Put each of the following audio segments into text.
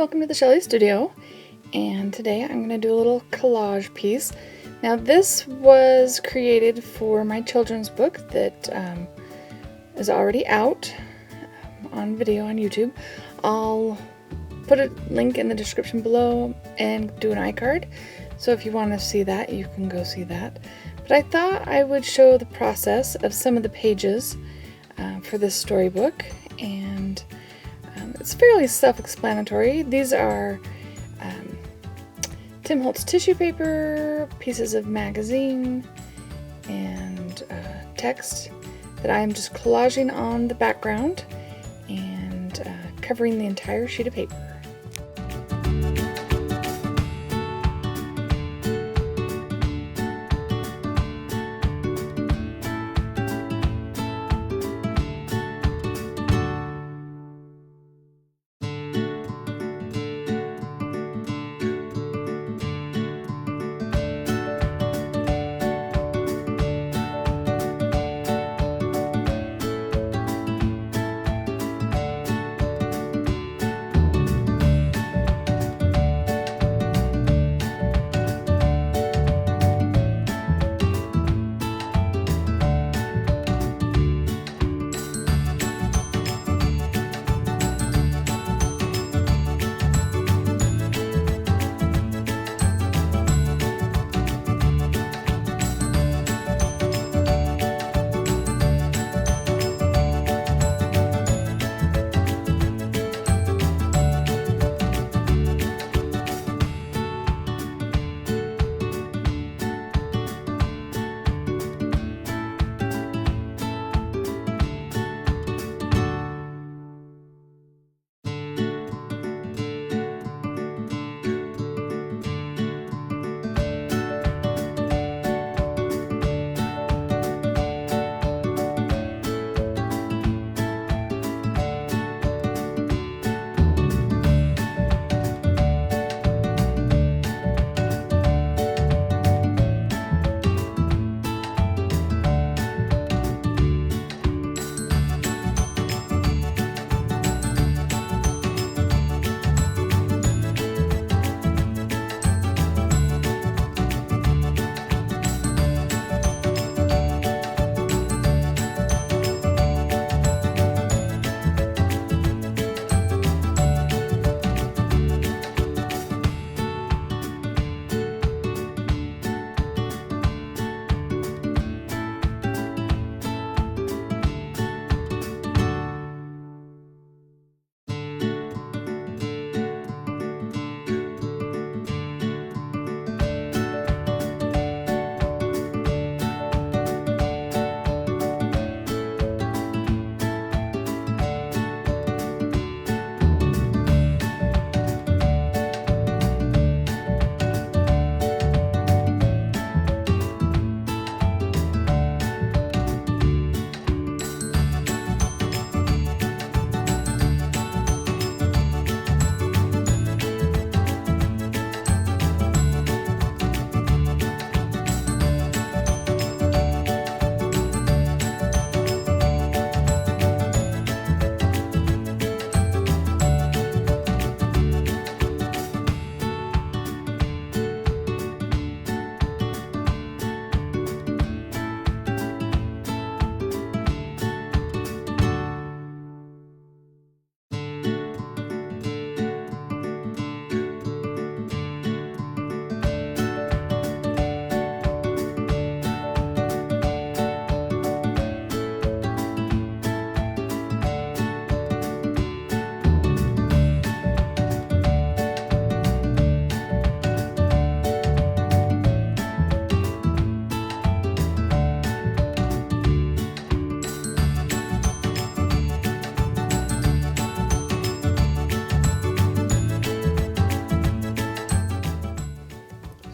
welcome to the Shelley Studio, and today I'm going to do a little collage piece. Now this was created for my children's book that is already out on video on YouTube. I'll put a link in the description below and do an iCard, so if you want to see that you can go see that. But I thought I would show the process of some of the pages for this storybook, and it's fairly self-explanatory. These are Tim Holtz tissue paper, pieces of magazine, and text that I'm just collaging on the background and covering the entire sheet of paper.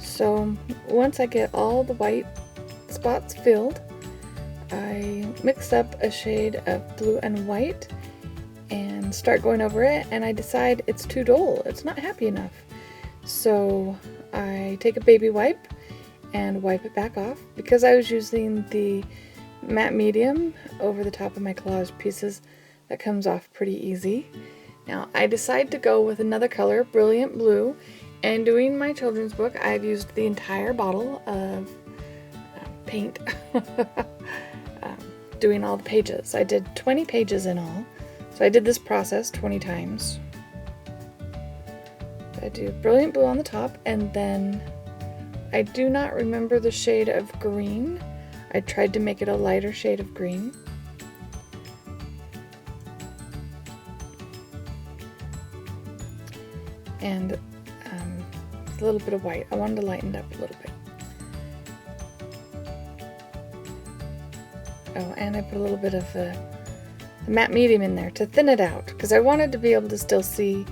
So once I get all the white spots filled, I mix up a shade of blue and white and start going over it, and I decide it's too dull, it's not happy enough. So I take a baby wipe and wipe it back off. Because I was using the matte medium over the top of my collage pieces, that comes off pretty easy. Now I decided to go with another color, Brilliant Blue, and doing my children's book I've used the entire bottle of paint doing all the pages. I did 20 pages in all, so I did this process 20 times. I do Brilliant Blue on the top, and then I do not remember the shade of green. I tried to make it a lighter shade of green. And a little bit of white. I wanted to lighten it up a little bit. Oh, and I put a little bit of the matte medium in there to thin it out, because I wanted to be able to still see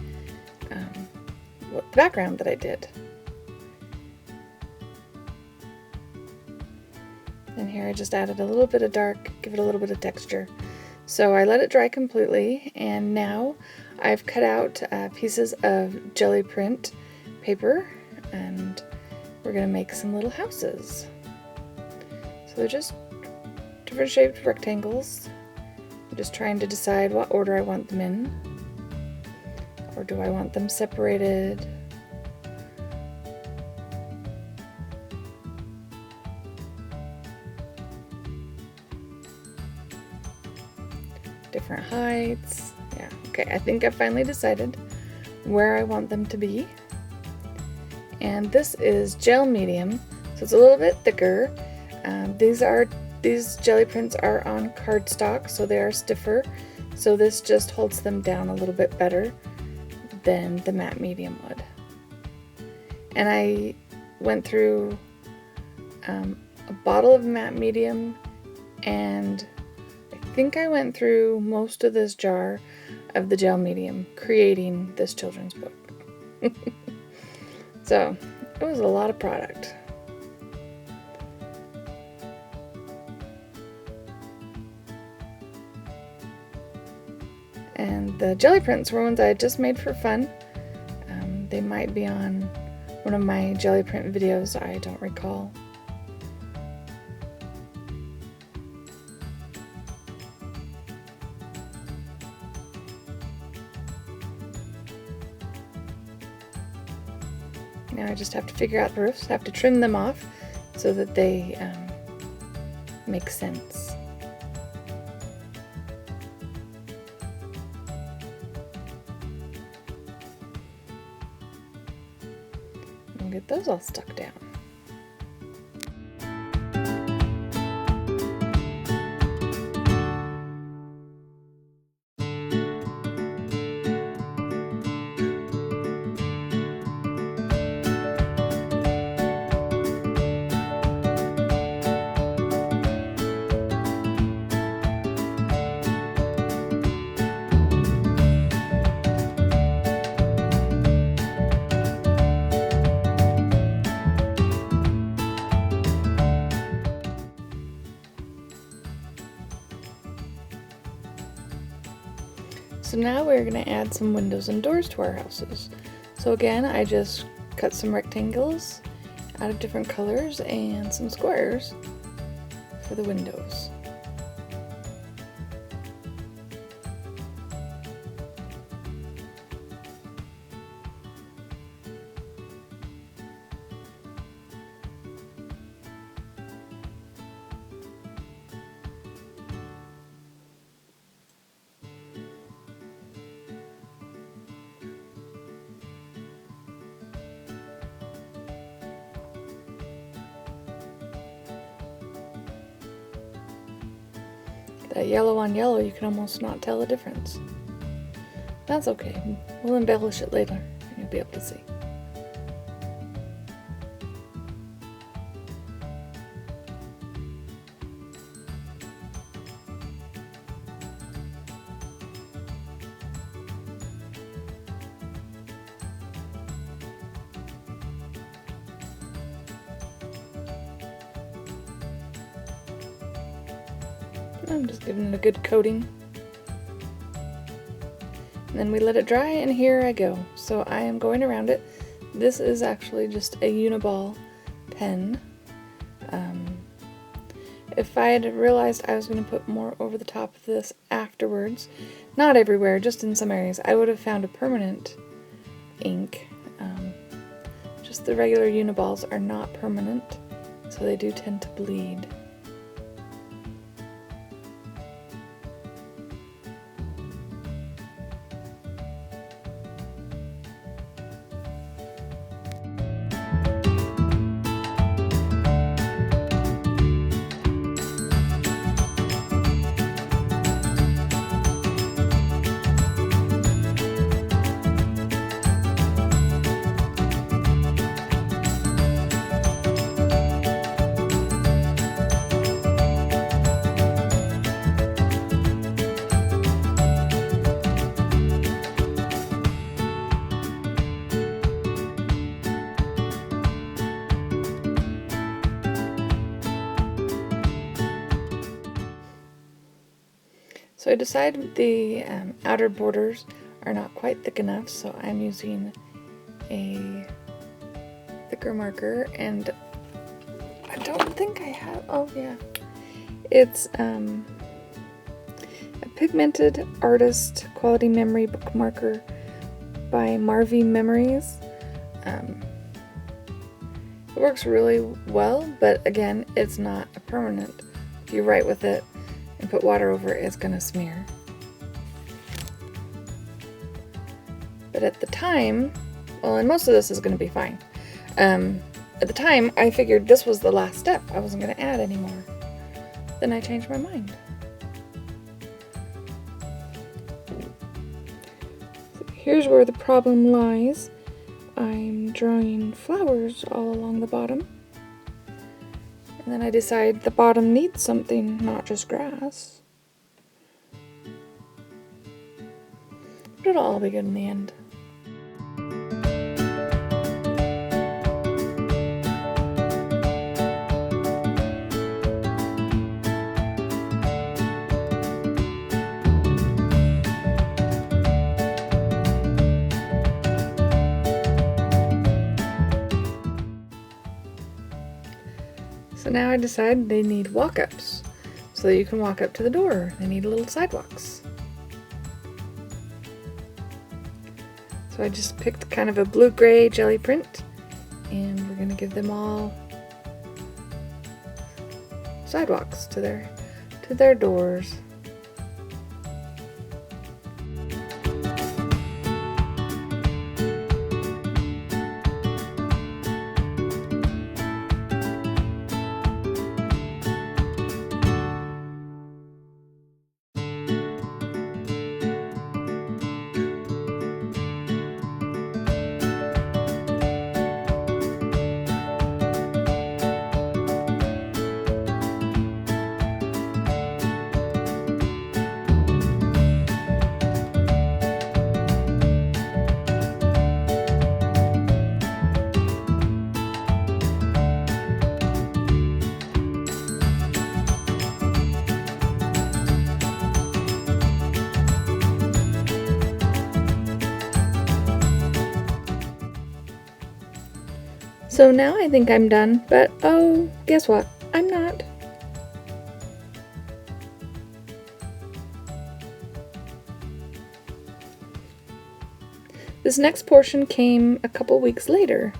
the background that I did. And here I just added a little bit of dark, give it a little bit of texture. So I let it dry completely, and now I've cut out pieces of jelly print paper, and we're going to make some little houses. So they're just different shaped rectangles. I'm just trying to decide what order I want them in, or do I want them separated? Different heights. Yeah, okay, I think I finally decided where I want them to be. And this is gel medium, so it's a little bit thicker. These jelly prints are on cardstock, so they are stiffer, so this just holds them down a little bit better than the matte medium would. And I went through a bottle of matte medium, and I think I went through most of this jar of the gel medium creating this children's book. So it was a lot of product. And the jelly prints were ones I had just made for fun. They might be on one of my jelly print videos, I don't recall. Now I just have to figure out the roofs. I have to trim them off so that they make sense. And get those all stuck down. So now we're going to add some windows and doors to our houses. So again, I just cut some rectangles out of different colors and some squares for the windows. That yellow on yellow, you can almost not tell the difference. That's okay. We'll embellish it later and you'll be able to see. I'm just giving it a good coating. And then we let it dry, and here I go. So I am going around it. This is actually just a Uniball pen. if I had realized I was going to put more over the top of this afterwards, not everywhere, just in some areas, I would have found a permanent ink. Just the regular uniballs are not permanent, so they do tend to bleed. So I decided the outer borders are not quite thick enough, so I'm using a thicker marker, and I don't think I have, oh yeah, it's a pigmented artist quality memory book marker by Marvy Memories. It works really well, but again, it's not a permanent. If you write with it and put water over it, it's gonna smear. But at the time, well, and most of this is gonna be fine. At the time, I figured this was the last step. I wasn't gonna add anymore. Then I changed my mind. So here's where the problem lies. I'm drawing flowers all along the bottom. And then I decide the bottom needs something, not just grass. But it'll all be good in the end. So now I decide they need walk-ups, so that you can walk up to the door. They need little sidewalks. So I just picked kind of a blue-gray jelly print, and we're going to give them all sidewalks to their doors. So now I think I'm done, but oh, guess what? I'm not. This next portion came a couple weeks later.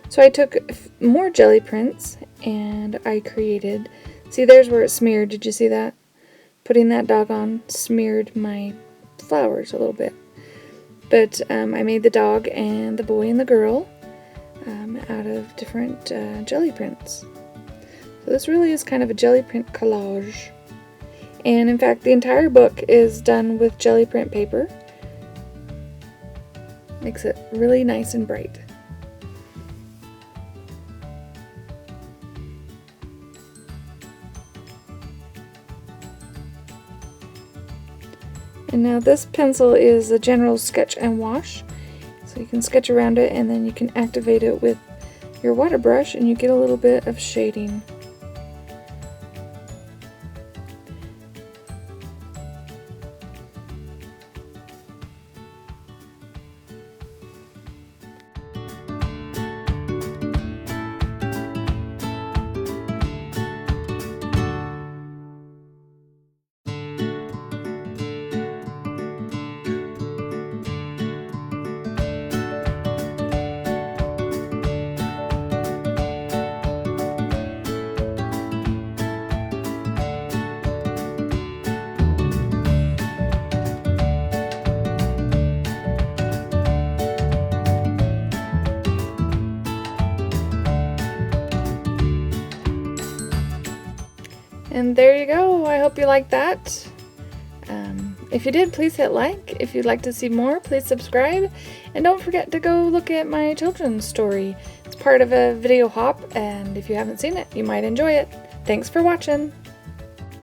So I took more jelly prints and I created, see there's where it smeared, did you see that? Putting that dog on smeared my flowers a little bit. But I made the dog and the boy and the girl out of different jelly prints. So this really is kind of a jelly print collage. And in fact, the entire book is done with jelly print paper. Makes it really nice and bright. And now this pencil is a general sketch and wash. So you can sketch around it and then you can activate it with your water brush and you get a little bit of shading. And there you go. I hope you liked that. If you did, please hit like. If you'd like to see more, please subscribe. And don't forget to go look at my children's story. It's part of a video hop, and if you haven't seen it, you might enjoy it. Thanks for watching.